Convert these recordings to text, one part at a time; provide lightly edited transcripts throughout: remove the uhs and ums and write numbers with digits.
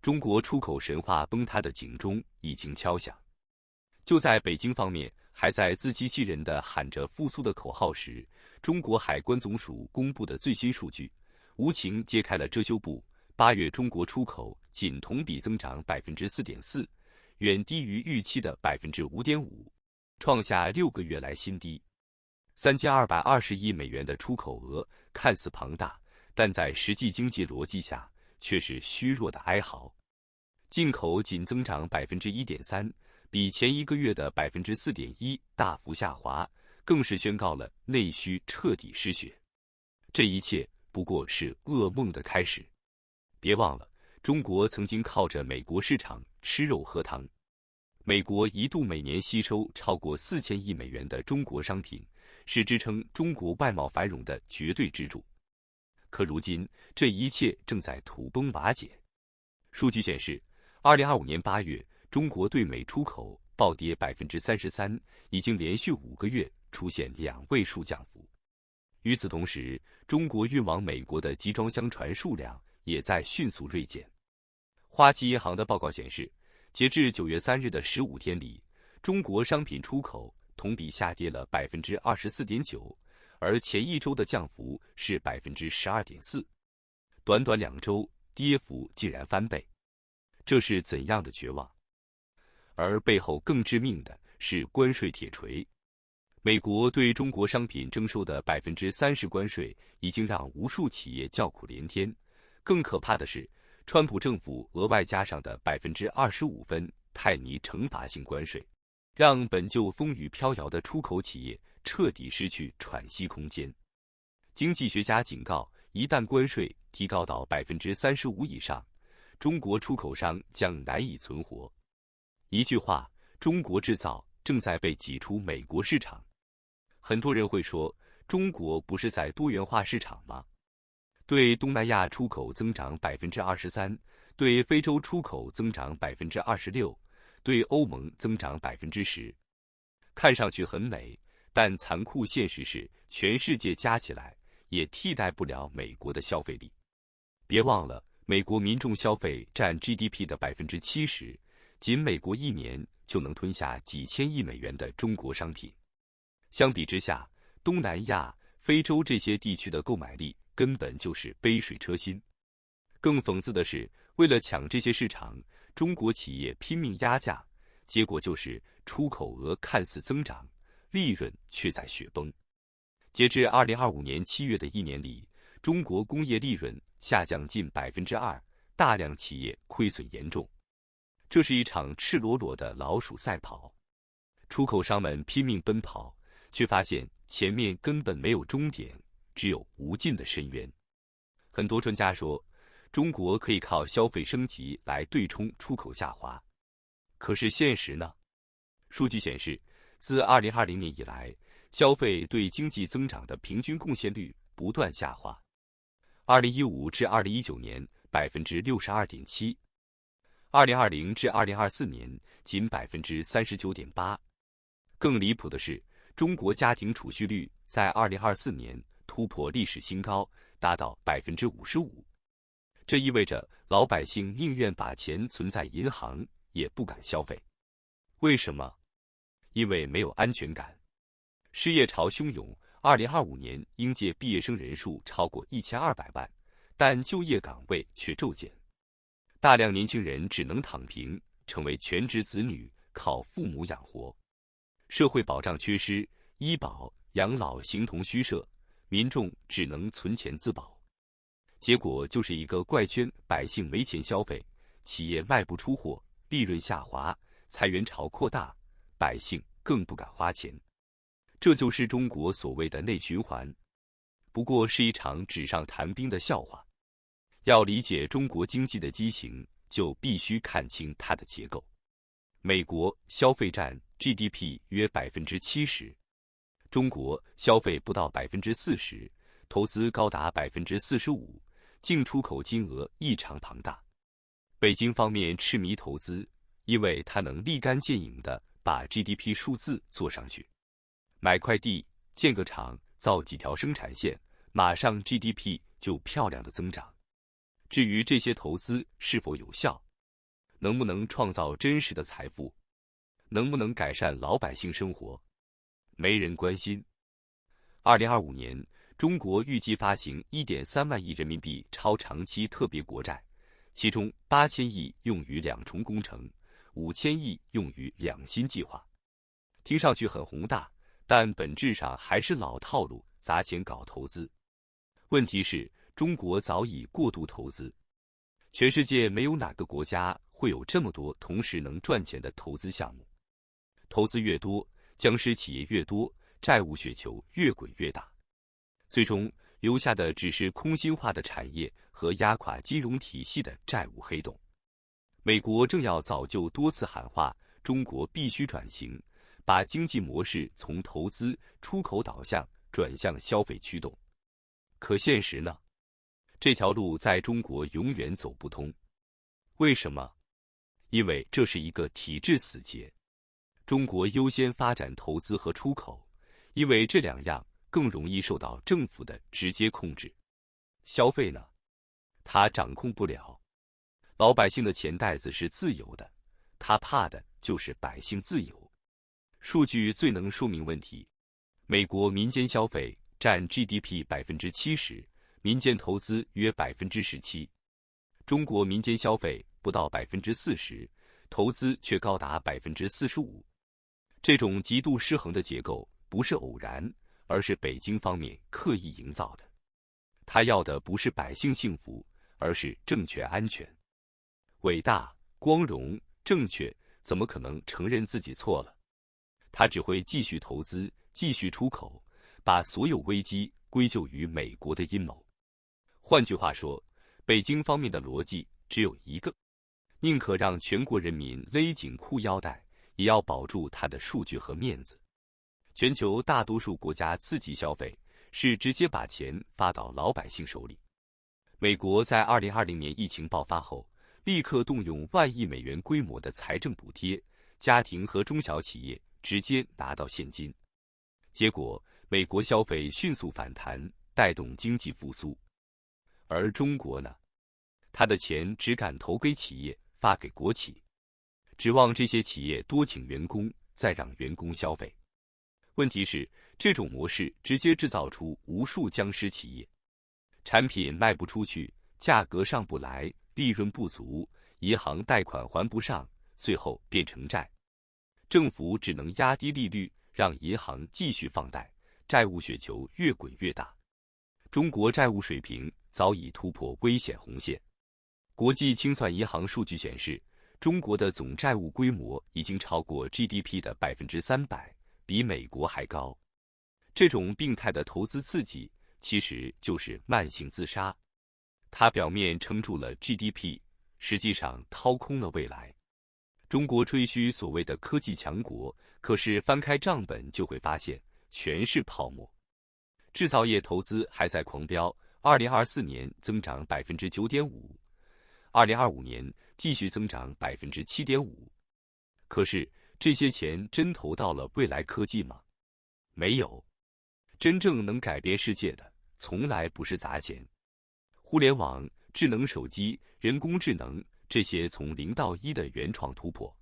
中国出口神话崩塌的警钟已经敲响。就在北京方面还在自欺欺人地喊着复苏的口号时，中国海关总署公布的最新数据，无情揭开了遮羞布。8月中国出口仅同比增长 4.4%， 远低于预期的 5.5%， 创下6个月来新低。3220亿美元的出口额看似庞大，但在实际经济逻辑下却是虚弱的哀嚎。进口仅增长 1.3%， 比前一个月的 4.1% 大幅下滑，更是宣告了内需彻底失血。这一切不过是噩梦的开始。别忘了，中国曾经靠着美国市场吃肉喝汤。美国一度每年吸收超过4000亿美元的中国商品，是支撑中国外贸繁荣的绝对支柱。可如今，这一切正在土崩瓦解。数据显示，2025年8月，中国对美出口暴跌 33%， 已经连续5个月出现2位数降幅。与此同时，中国运往美国的集装箱船数量也在迅速锐减。花旗银行的报告显示，截至9月3日的15天里，中国商品出口同比下跌了 24.9%， 而前一周的降幅是 12.4%， 短短2周，跌幅竟然翻倍，这是怎样的绝望？而背后更致命的是关税铁锤。美国对中国商品征收的 30% 关税已经让无数企业叫苦连天。更可怕的是，川普政府额外加上的 25分泰尼惩罚性关税，让本就风雨飘摇的出口企业彻底失去喘息空间。经济学家警告，一旦关税提高到 35% 以上，中国出口商将难以存活。一句话，中国制造正在被挤出美国市场。很多人会说，中国不是在多元化市场吗？对东南亚出口增长 23%， 对非洲出口增长 26%， 对欧盟增长 10%。看上去很美，但残酷现实是，全世界加起来也替代不了美国的消费力。别忘了，美国民众消费占 GDP 的 70%， 仅美国1年就能吞下几千亿美元的中国商品。相比之下，东南亚、非洲这些地区的购买力根本就是杯水车薪。更讽刺的是，为了抢这些市场，中国企业拼命压价，结果就是出口额看似增长，利润却在雪崩。截至2025年7月的一年里，中国工业利润下降近 2%， 大量企业亏损严重。这是一场赤裸裸的老鼠赛跑，出口商们拼命奔跑，却发现前面根本没有终点，只有无尽的深渊。很多专家说，中国可以靠消费升级来对冲出口下滑。可是现实呢？数据显示，自2020年以来，消费对经济增长的平均贡献率不断下滑。2015至2019年 62.7%， 2020至2024年仅 39.8%。更离谱的是，中国家庭储蓄率在2024年突破历史新高，达到 55%。这意味着老百姓宁愿把钱存在银行，也不敢消费。为什么？因为没有安全感。失业潮汹涌，2025年应届毕业生人数超过1200万，但就业岗位却骤减。大量年轻人只能躺平，成为全职子女，靠父母养活。社会保障缺失，医保、养老形同虚设，民众只能存钱自保。结果就是一个怪圈，百姓没钱消费，企业卖不出货，利润下滑，裁员潮扩大，百姓更不敢花钱。这就是中国所谓的内循环，不过是一场纸上谈兵的笑话。要理解中国经济的畸形，就必须看清它的结构。美国消费占 GDP 约 70%， 中国消费不到 40%， 投资高达 45%， 净出口金额异常庞大。北京方面痴迷投资，因为它能立竿见影地把 GDP 数字做上去。买块地，建个厂，造几条生产线，马上 GDP 就漂亮的增长。至于这些投资是否有效，能不能创造真实的财富？能不能改善老百姓生活？没人关心。2025年，中国预计发行1.3万亿人民币超长期特别国债，其中8000亿用于两重工程，5000亿用于两新计划。听上去很宏大，但本质上还是老套路，砸钱搞投资。问题是，中国早已过度投资，全世界没有哪个国家会有这么多同时能赚钱的投资项目。投资越多，僵尸企业越多，债务雪球越滚越大，最终留下的只是空心化的产业和压垮金融体系的债务黑洞。美国正要早就多次喊话，中国必须转型，把经济模式从投资、出口导向转向消费驱动。可现实呢？这条路在中国永远走不通。为什么？因为这是一个体制死结。中国优先发展投资和出口，因为这两样更容易受到政府的直接控制。消费呢？它掌控不了。老百姓的钱袋子是自由的，他怕的就是百姓自由。数据最能说明问题。美国民间消费占 GDP 70%，民间投资约17%。中国民间消费不到40%，投资却高达45%。这种极度失衡的结构不是偶然，而是北京方面刻意营造的。他要的不是百姓幸福，而是政权安全。伟大、光荣、正确，怎么可能承认自己错了？他只会继续投资，继续出口，把所有危机归咎于美国的阴谋。换句话说，北京方面的逻辑只有一个：宁可让全国人民勒紧裤腰带，也要保住他的数据和面子。全球大多数国家刺激消费，是直接把钱发到老百姓手里。美国在2020年疫情爆发后，立刻动用万亿美元规模的财政补贴，家庭和中小企业直接拿到现金。结果，美国消费迅速反弹，带动经济复苏。而中国呢？他的钱只敢投给企业，发给国企，指望这些企业多请员工，再让员工消费。问题是，这种模式直接制造出无数僵尸企业，产品卖不出去，价格上不来，利润不足，银行贷款还不上，最后变成债。政府只能压低利率，让银行继续放贷，债务雪球越滚越大。中国债务水平早已突破危险红线。国际清算银行数据显示，中国的总债务规模已经超过 GDP 的300%，比美国还高。这种病态的投资刺激，其实就是慢性自杀。它表面撑住了 GDP， 实际上掏空了未来。中国吹嘘所谓的科技强国，可是翻开账本就会发现，全是泡沫。制造业投资还在狂飙，2024年增长 9.5%，2025年继续增长 7.5%。可是这些钱真投到了未来科技吗？没有。真正能改变世界的，从来不是砸钱。互联网、智能手机、人工智能，这些从0到1的原创突破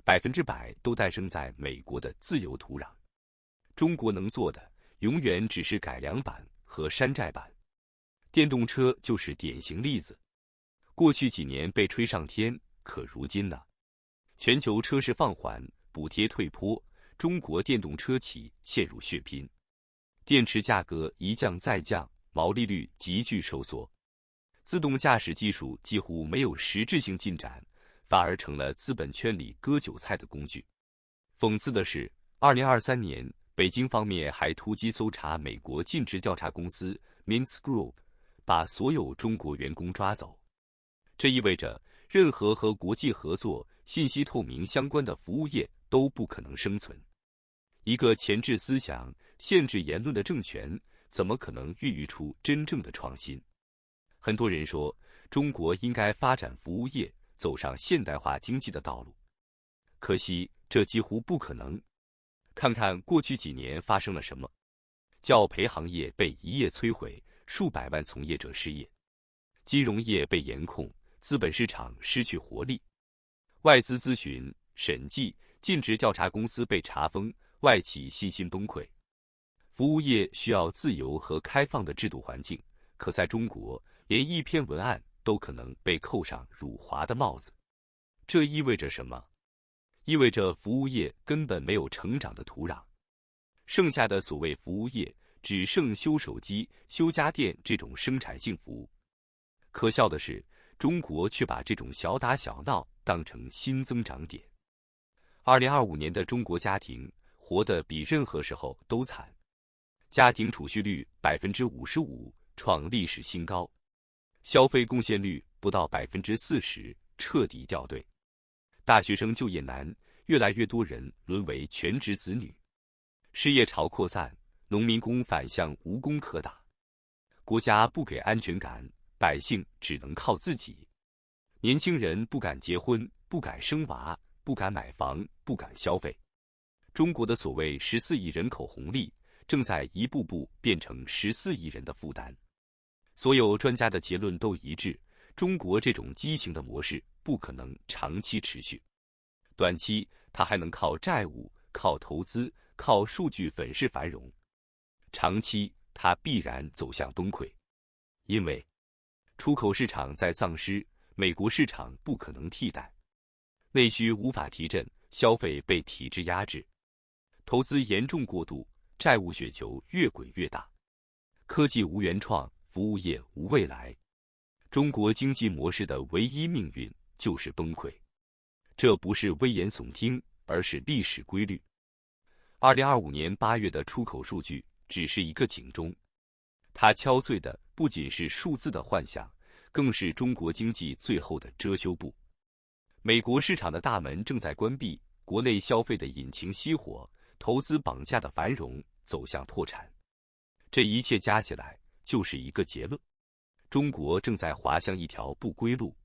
，100%都诞生在美国的自由土壤。中国能做的，永远只是改良版和山寨版。电动车就是典型例子。过去几年被吹上天，可如今呢？全球车市放缓，补贴退坡，中国电动车企陷入血拼。电池价格一降再降，毛利率急剧收缩。自动驾驶技术几乎没有实质性进展，反而成了资本圈里割韭菜的工具。讽刺的是，2023年，北京方面还突击搜查美国尽职调查公司 Mintz Group， 把所有中国员工抓走。这意味着，任何和国际合作、信息透明相关的服务业都不可能生存。一个钳制思想、限制言论的政权，怎么可能孕育出真正的创新？很多人说，中国应该发展服务业，走上现代化经济的道路。可惜，这几乎不可能。看看过去几年发生了什么：教培行业被一夜摧毁，数百万从业者失业；金融业被严控，资本市场失去活力；外资咨询、审计、尽职调查公司被查封，外企信心崩溃。服务业需要自由和开放的制度环境，可在中国，连一篇文案都可能被扣上辱华的帽子。这意味着什么？意味着服务业根本没有成长的土壤，剩下的所谓服务业只剩修手机、修家电这种生产性服务。可笑的是，中国却把这种小打小闹当成新增长点。2025年的中国家庭活得比任何时候都惨，家庭储蓄率55%，创历史新高，消费贡献率不到40%，彻底掉队。大学生就业难，越来越多人沦为全职子女，失业潮扩散，农民工反向无工可打，国家不给安全感，百姓只能靠自己。年轻人不敢结婚，不敢生娃，不敢买房，不敢消费。中国的所谓14亿人口红利，正在一步步变成14亿人的负担。所有专家的结论都一致，中国这种畸形的模式不可能长期持续。短期它还能靠债务、靠投资、靠数据粉饰繁荣，长期它必然走向崩溃。因为出口市场在丧失，美国市场不可能替代，内需无法提振，消费被体制压制，投资严重过度，债务雪球越滚越大，科技无原创，服务业无未来，中国经济模式的唯一命运就是崩溃。这不是危言耸听，而是历史规律。2025年8月的出口数据只是一个警钟，它敲碎的不仅是数字的幻想，更是中国经济最后的遮羞布。美国市场的大门正在关闭，国内消费的引擎熄火，投资绑架的繁荣走向破产。这一切加起来就是一个结论：中国正在滑向一条不归路。